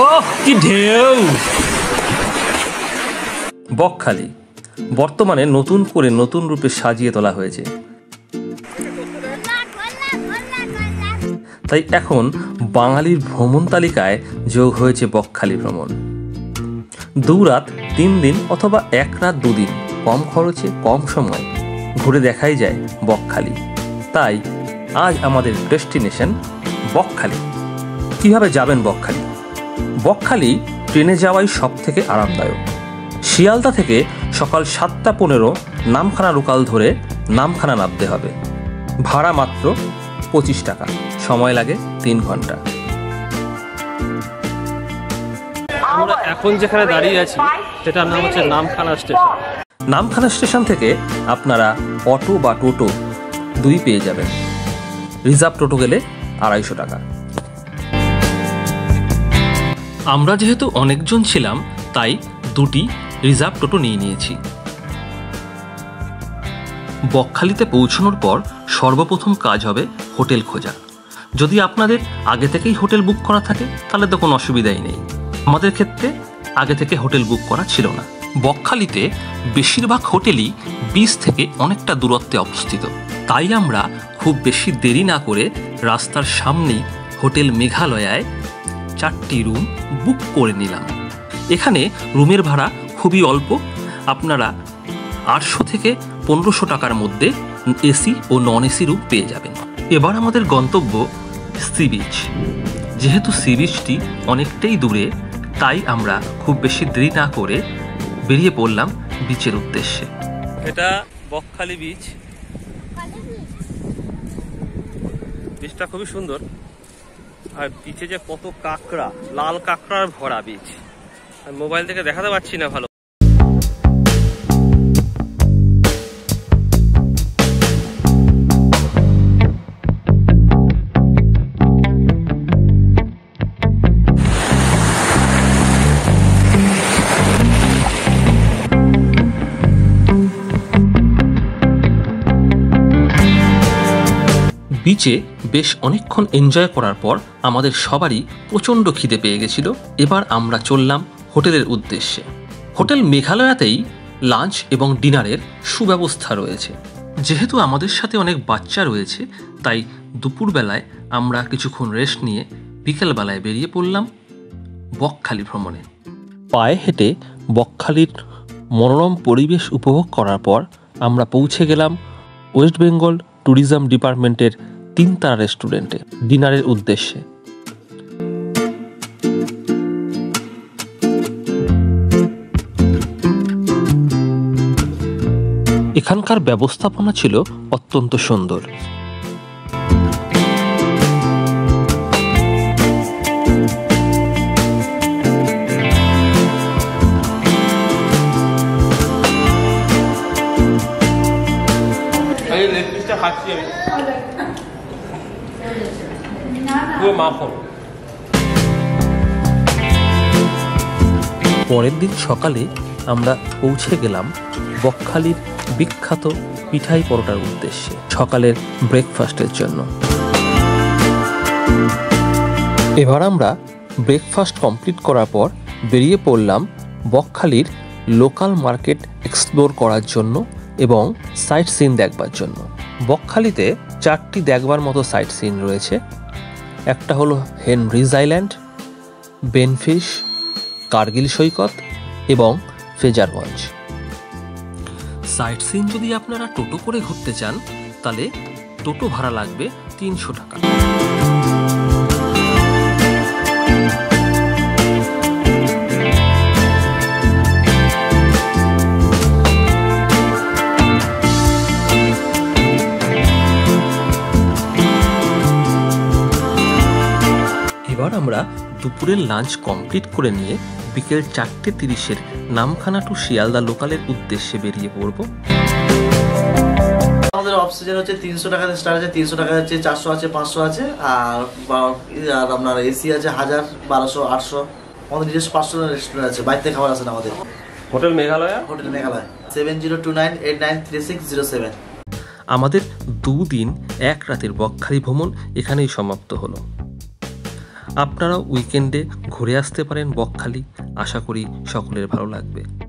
ওহ কি ঢেউ! বকখালি বর্তমানে নতুন করে নতুন রূপে সাজিয়ে তোলা হয়েছে, তাই এখন বাঙালির ভ্রমণ তালিকায় যোগ হয়েছে বকখালি ভ্রমণ। 2 রাত 3 দিন অথবা 1 রাত 2 দিন কম খরচে কম সময় ঘুরে দেখাই যায় বকখালি। তাই আজ আমাদের ডেস্টিনেশন বকখালি। কিভাবে যাবেন বকখালি? বকখালি ট্রেনে যাওয়াই সব থেকে আরামদায়ক। শিয়ালদা থেকে সকাল 7টা 15 নামখানা লোকাল ধরে নামখানা নামতে হবে। ভাড়া মাত্র 25 টাকা, সময় লাগে 3 ঘন্টা। আমরা এখন যেখানে দাঁড়িয়ে আছি সেটার নাম হচ্ছে নামখানা স্টেশন। নামখানা স্টেশন থেকে আপনারা অটো বা টোটো 2 পেয়ে যাবেন। রিজার্ভ টোটো গেলে 250 টাকা। আমরা যেহেতু অনেকজন ছিলাম তাই 2টি রিজার্ভ টোটো নিয়ে নিয়েছি। বকখালিতে পৌঁছানোর পর সর্বপ্রথম কাজ হবে হোটেল খোঁজা। যদি আপনাদের আগে থেকেই হোটেল বুক করা থাকে তাহলে তো কোনো অসুবিধাই নেই। আমাদের ক্ষেত্রে আগে থেকে হোটেল বুক করা ছিল না। বকখালিতে বেশিরভাগ হোটেলই বিচ থেকে অনেকটা দূরত্বে অবস্থিত, তাই আমরা খুব বেশি দেরি না করে রাস্তার সামনেই হোটেল মেঘালয়ায় 4টি রুম বুক করে নিলাম। এখানে রুমের ভাড়া খুবই অল্প, আপনারা 800 থেকে 1500 টাকার মধ্যে এসি ও নন এসি রুম পেয়ে যাবেন। এবার আমাদের গন্তব্য সি বিচ। যেহেতু সি বিচটি অনেকটাই দূরে তাই আমরা খুব বেশি দেরি না করে বেরিয়ে পড়লাম বিচের উদ্দেশ্যে। এটা বকখালি বিচ। বিচটা খুবই সুন্দর, আর বিচে যে কত কাঁকড়া, লাল কাঁকড়ার ভরা বিচ। মোবাইল থেকে দেখাতে পারছি না ভালো। বিচে বেশ অনেকক্ষণ এনজয় করার পর আমাদের সবারই প্রচণ্ড খিদে পেয়ে গেছিল। এবার আমরা চললাম হোটেলের উদ্দেশ্যে। হোটেল মেঘালয়াতেই লাঞ্চ এবং ডিনারের সুব্যবস্থা রয়েছে। যেহেতু আমাদের সাথে অনেক বাচ্চা রয়েছে তাই দুপুরবেলায় আমরা কিছুক্ষণ রেস্ট নিয়ে বিকেলবেলায় বেরিয়ে পড়লাম বকখালি ভ্রমণে। পায়ে হেঁটে বকখালির মনোরম পরিবেশ উপভোগ করার পর আমরা পৌঁছে গেলাম ওয়েস্ট বেঙ্গল ট্যুরিজম ডিপার্টমেন্টের 3 তারা রেস্টুরেন্টে ডিনারের উদ্দেশ্যে। এখানকার ব্যবস্থাপনা ছিল অত্যন্ত সুন্দর। পরের দিন সকালে আমরা পৌঁছে গেলাম বকখালির বিখ্যাত পিঠাই পরোটার উদ্দেশ্যে সকালের ব্রেকফাস্টের জন্য। এবার আমরা ব্রেকফাস্ট কমপ্লিট করার পর বেরিয়ে পড়লাম বকখালির লোকাল মার্কেট এক্সপ্লোর করার জন্য এবং সাইট সিন দেখবার জন্য। বকখালিতে 4টি দেখবার মতো সাইট সিন রয়েছে। একটা হলো হেনরিজ আইল্যান্ড, বেনফিশ, কার্গিল সৈকত এবং ফ্রেজারগঞ্জ। সাইট সিন যদি আপনারা টোটো করে ঘুরতে চান তাহলে টোটো ভাড়া লাগবে 300 টাকা। এবার আমরা দুপুরের লাঞ্চ কমপ্লিট করে নিয়ে বিকেল 4:30 নামখানা টু শিয়ালদা লোকালের উদ্দেশ্যে বেরিয়ে পড়ব। আমাদের অক্সিজেন হচ্ছে 300 টাকা স্টার আছে, 300 টাকা আছে, 400 আছে, 500 আছে, আর আপনার এসি আছে 1000, 1200, 800। আমাদের নিজস্ব পার্সোনাল রেস্টুরেন্ট আছে, বাইরে থেকে খাবার আছে না আমাদের। হোটেল মেঘালয় 7029893607। আমাদের 2 দিন 1 রাতের বকখালি ভ্রমণ এখানেই সমাপ্ত হলো। আপনারাও উইকেন্ডে ঘুরে আসতে পারেন বকখালি। আশা করি সকলের ভালো লাগবে।